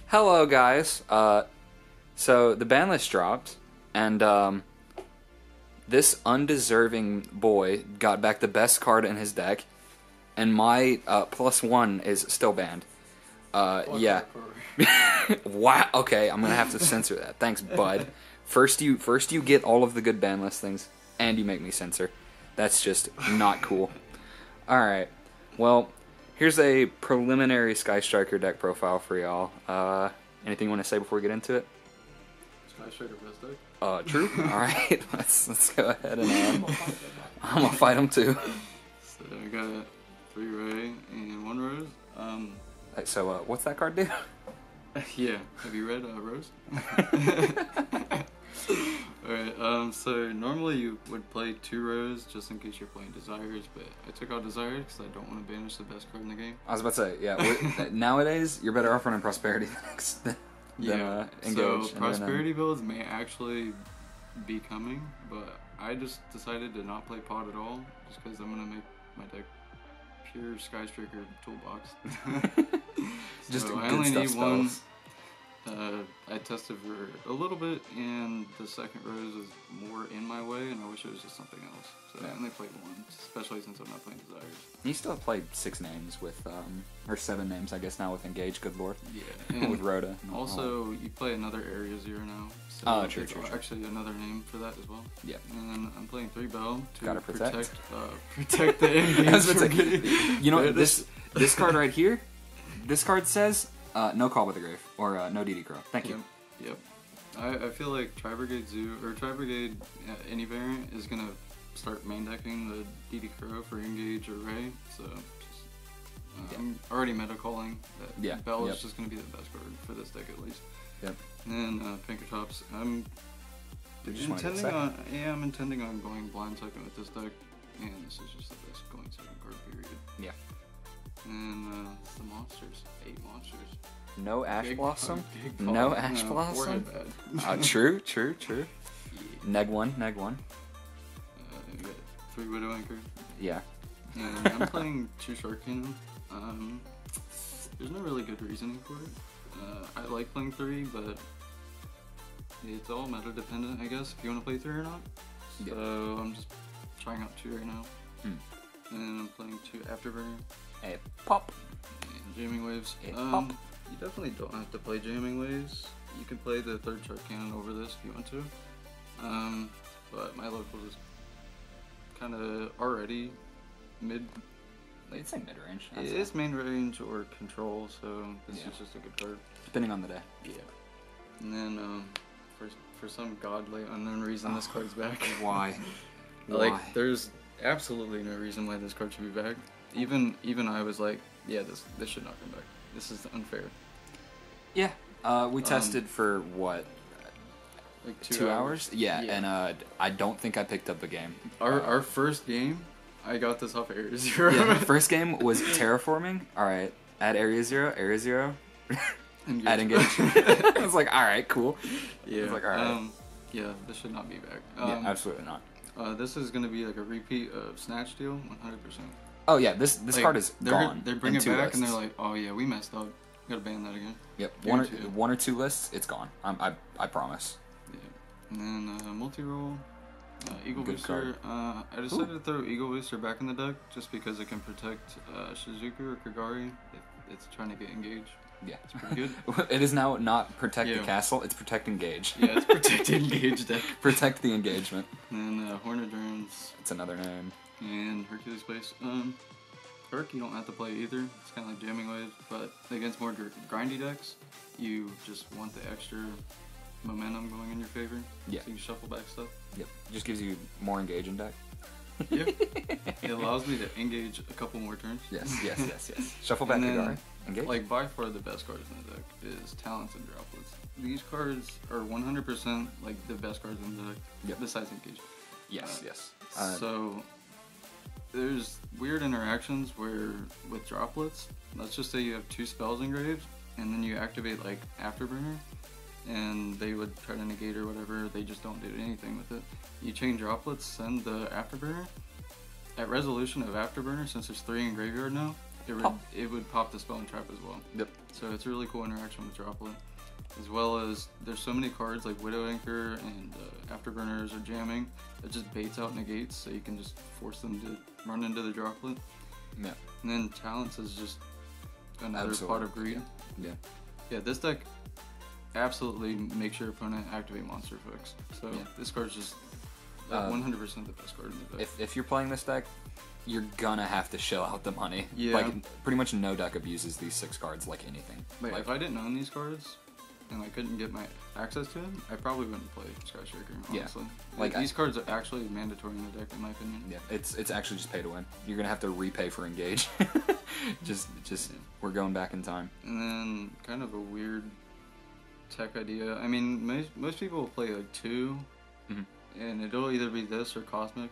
Hello, guys. So the ban list dropped, and this undeserving boy got back the best card in his deck, and my +1 is still banned. Yeah. Wow. Okay, I'm gonna have to censor that. Thanks, bud. First you get all of the good ban list things, and you make me censor. That's just not cool. All right. Well, here's a preliminary Sky Striker deck profile for y'all. Anything you want to say before we get into it? Sky Striker best deck? True. All right. Let's go ahead and I'm gonna fight him too. So I got 3 Ray and 1 Rose. So what's that card do? Yeah. Have you read Rose? Alright, so normally you would play 2 Rose just in case you're playing Desires, but I took out Desires because I don't want to banish the best card in the game. I was about to say, yeah. Nowadays, you're better off running Prosperity than Engage. So Prosperity builds may actually be coming, but I just decided to not play Pod at all, just because I'm gonna make my deck pure Sky Striker toolbox. Just so I only need 1. I tested for a little bit, and the second Rose is more in my way, and I wish it was just something else. So I only played 1, especially since I'm not playing Desires. You still have played 6 names with, or 7 names, I guess, now with Engage, good lord. Yeah. With Rhoda. Also, you play another Area 0 now. So true. Actually, another name for that as well. Yeah. And I'm playing 3 Bell to Gotta protect. protect the Engage from getting... You know, this card right here, this card says, no Call by the Grave, or no DD Crow. Thank you. Yep. I feel like Tri-Brigade Zoo, or Tri-Brigade any variant is going to start main decking the DD Crow for Engage or Ray, so I'm already meta calling that Bell is just going to be the best card for this deck at least. Yep. And then Pinkertops, I'm intending on going blind second with this deck, and this is just the best going second card period. Yeah. And the monsters, 8 monsters. No Ash Blossom? Big No Ash Blossom? True. Yeah. Neg 1. You got 3 Widow Anchor. Yeah. And I'm playing 2 Shark Cannon. There's no really good reasoning for it. I like playing 3, but it's all meta dependent, I guess, if you want to play 3 or not. So I'm just trying out 2 right now. And I'm playing 2 Afterburner. A pop. And Jamming Waves. Pop. You definitely don't have to play Jamming Waves. You can play the 3rd Shark Cannon over this if you want to. But my local is kind of already mid. It's like mid-range. It is main range or control, so this is just a good card. Depending on the day. Yeah. And then for some godly unknown reason, this card's back. Why? Like, there's absolutely no reason why this card should be back. Even I was like, yeah, this should not come back. This is unfair. Yeah. We tested for what? Like 2 hours? Yeah, and I don't think I picked up a game. Our first game, I got this off Area 0. Yeah, first game was terraforming. Alright. Add Area 0, add Engage. I was like, alright, cool. Yeah. I was like, alright. Yeah, this should not be back. Yeah, absolutely not. This is going to be like a repeat of Snatch Steal, 100%. Oh yeah, this like, card is gone. They bring it back and they're like, oh yeah, we messed up. Gotta ban that again. Yep, one or two lists, it's gone. I promise. Yeah. And then multi-roll, Eagle Good Booster. I decided to throw Eagle Booster back in the deck just because it can protect Shizuku or Kagari if it's trying to get engaged. Yeah, it's pretty good. It is now not protect the castle; it's protect engage. Yeah, it's protect engage deck. Protect the engagement. And Hornet Drones. It's another name. And Hercules Base. Herc you don't have to play either. It's kind of like Jamming Waves, but against more grindy decks, you just want the extra momentum going in your favor. Yeah. So you can shuffle back stuff. Yep. Just gives you more engage in deck. Yep. It allows me to engage a couple more turns. Yes. Shuffle back Kagari. Engage. Like by far the best cards in the deck is Talents and Droplets. These cards are 100% like the best cards in the deck. Besides Engage. Yes. So there's weird interactions where with Droplets, let's just say you have 2 spells engraved, and then you activate like Afterburner, and they would try to negate or whatever, they just don't do anything with it. You chain Droplets, send the Afterburner. At resolution of Afterburner, since there's 3 in graveyard now, it would pop the spell and trap as well. Yep. So it's a really cool interaction with Droplet. As well as there's so many cards like Widow Anchor and Afterburners or Jamming that just baits out negates, so you can just force them to run into the Droplet. Yeah. And then Talents is just another pot of greed. Yeah. Yeah, this deck absolutely makes your opponent activate monster effects. So this card's just 100% the best card in the deck. If you're playing this deck, you're gonna have to shell out the money. Yeah. Like, pretty much no deck abuses these 6 cards like anything. Like, like, if I didn't own these cards and I couldn't get my access to it, I probably wouldn't play Sky Striker, honestly. Yeah. Like, these cards are actually mandatory in the deck, in my opinion. Yeah, it's actually just pay to win. You're gonna have to repay for Engage. just we're going back in time. And then kind of a weird tech idea. I mean, most people will play like 2, and it'll either be this or Cosmic.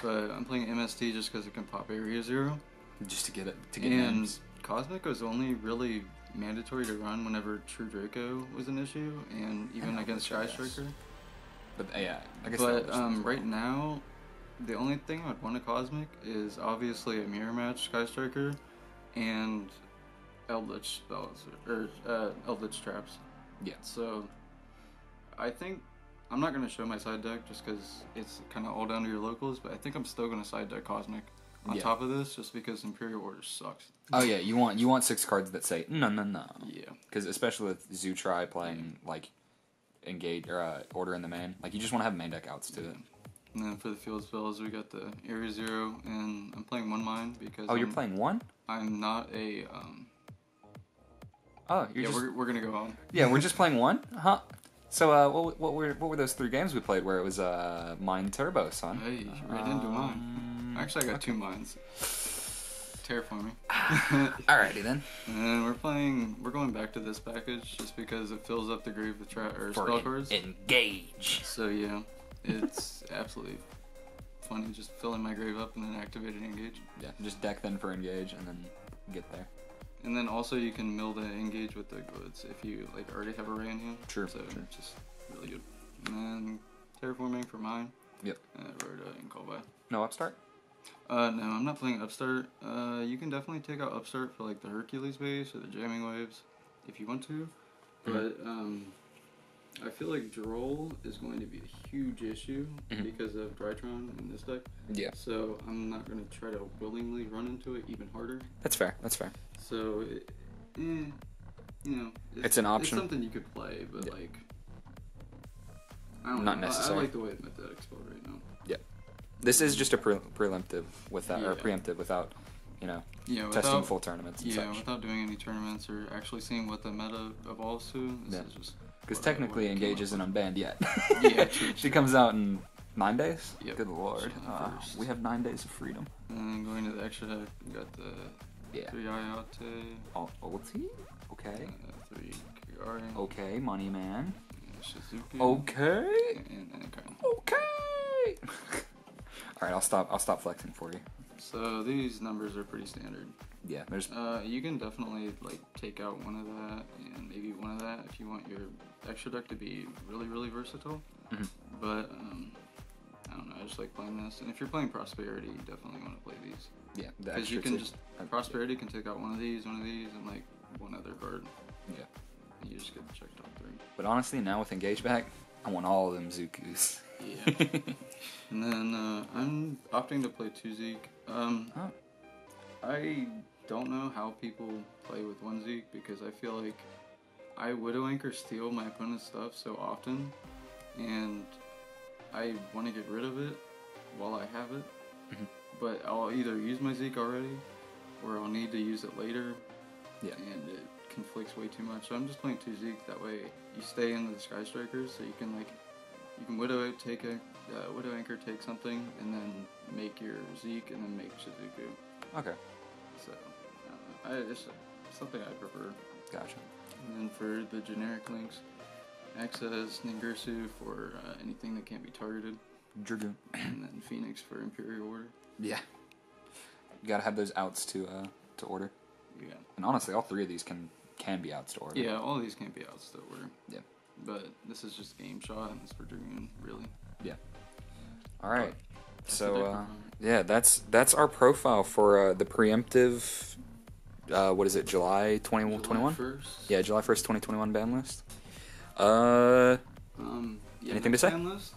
But I'm playing MST just because it can pop Area 0. Just to get it And names. Cosmic was only really mandatory to run whenever True Draco was an issue, and even against Sky Striker. But yeah, I guess. But right now, the only thing I'd want a Cosmic is obviously a mirror match Sky Striker, and Eldritch spells or Eldritch traps. Yeah. So I think I'm not gonna show my side deck just because it's kind of all down to your locals, but I think I'm still gonna side deck Cosmic on top of this, just because Imperial Order sucks. Oh yeah, you want 6 cards that say no. Yeah. Because especially with Zutri playing like Engage or Order in the main, like you just want to have main deck outs to it. And then for the field spells, we got the Area 0, and I'm playing 1 mine because. Oh, you're playing 1? I'm not a. Oh, you're just. We're gonna go on. Yeah, we're just playing 1, huh? So, what were those 3 games we played where it was Mine Turbo, son? Hey, right into mine. Actually, I got 2 mines. Terraforming. Alrighty then. And we're going back to this package just because it fills up the grave with spell cards. Engage. So yeah, it's absolutely funny just filling my grave up and then activating Engage. Yeah, just deck then for Engage and then get there. And then also you can mill the Engage with the goods if you like already have a Ray in hand. True. So it's just really good. And then Terraforming for mine. Yep. Rhoda and Call by. No upstart? No, I'm not playing Upstart. You can definitely take out Upstart for like the Hercules base or the Jamming Waves if you want to. But I feel like Droll is going to be a huge issue because of Drytron in this deck. Yeah. So I'm not going to try to willingly run into it even harder. That's fair. That's fair. So, you know, it's an option. It's something you could play, but like, I don't not know. necessary. I like the way my deck's spelled right now. Yeah. This is just a preemptive without or preemptive without, testing full tournaments. And such. Without doing any tournaments or actually seeing what the meta evolves to. This is just because technically Engage isn't unbanned yet. Yeah, true. She comes out in 9 days. Yep. Good lord, we have 9 days of freedom. And then going to the extra deck, we got the 3 Ayate. Ulti? Okay. 3 Kigari. Okay, Money Man. Shizuku. Okay. And kind Okay. All right, I'll stop flexing for you. So these numbers are pretty standard. Yeah, there's. You can definitely like take out one of that and maybe one of that if you want your extra deck to be really really versatile. But I don't know. I just like playing this. And if you're playing Prosperity, you definitely want to play these. Yeah, because you can just Prosperity can take out one of these, and like one other card. Yeah. And you just get the check top 3. But honestly, now with Engage back, I want all of them Zukus. Yeah. And then I'm opting to play 2 Zeke. I don't know how people play with 1 Zeke because I feel like I Widow Anchor steal my opponent's stuff so often, and I want to get rid of it while I have it. But I'll either use my Zeke already, or I'll need to use it later. Yeah. And it conflicts way too much. So I'm just playing 2 Zeke. That way you stay in the Sky Strikers, so you can Widow Anchor, take something, and then make your Zeke, and then make Shizuku. Okay. So, it's something I prefer. Gotcha. And then for the generic links, Access Ningirsu for anything that can't be targeted. Dragoon. And then Phoenix for Imperial Order. Yeah. You gotta have those outs to order. Yeah. And honestly, all 3 of these can be outs to order. Yeah, all these can't be outs to order. Yeah. But this is just game shot, and it's for Dragoon, really. Yeah. All right. So yeah, that's our profile for the preemptive what is it, July 2021? July 1st. Yeah, July 1st, 2021 ban list. Yeah, Anything to say? ban list,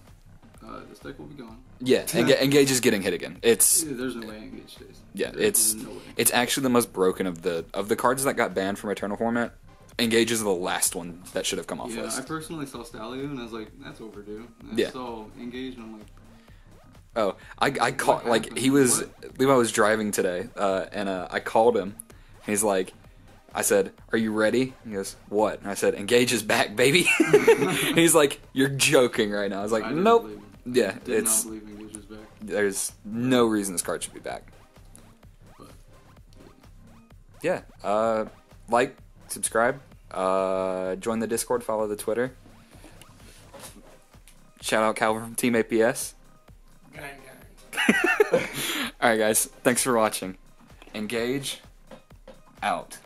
this deck will be gone. Yeah, Engage is getting hit again. It's There's no way Engage stays. yeah, There's no way. it's actually the most broken of the cards that got banned from Eternal format. Engage is the last one that should have come off Yeah, list. I personally saw Stallion and I was like, that's overdue. And Yeah. I saw Engage and I'm like, Oh, I caught, like, happened? he was, What? Levi was driving today, and I called him, and he's like, I said, are you ready? And he goes, what? And I said, Engage is back, baby. And he's like, you're joking right now. I was like, I didn't nope. believe him. Yeah, Did not believe Engage was back. there's no reason this card should be back. But Yeah, like, subscribe, join the Discord, follow the Twitter. Shout out Calvin from Team APS. Gang, gang. Alright guys, thanks for watching. Engage, out.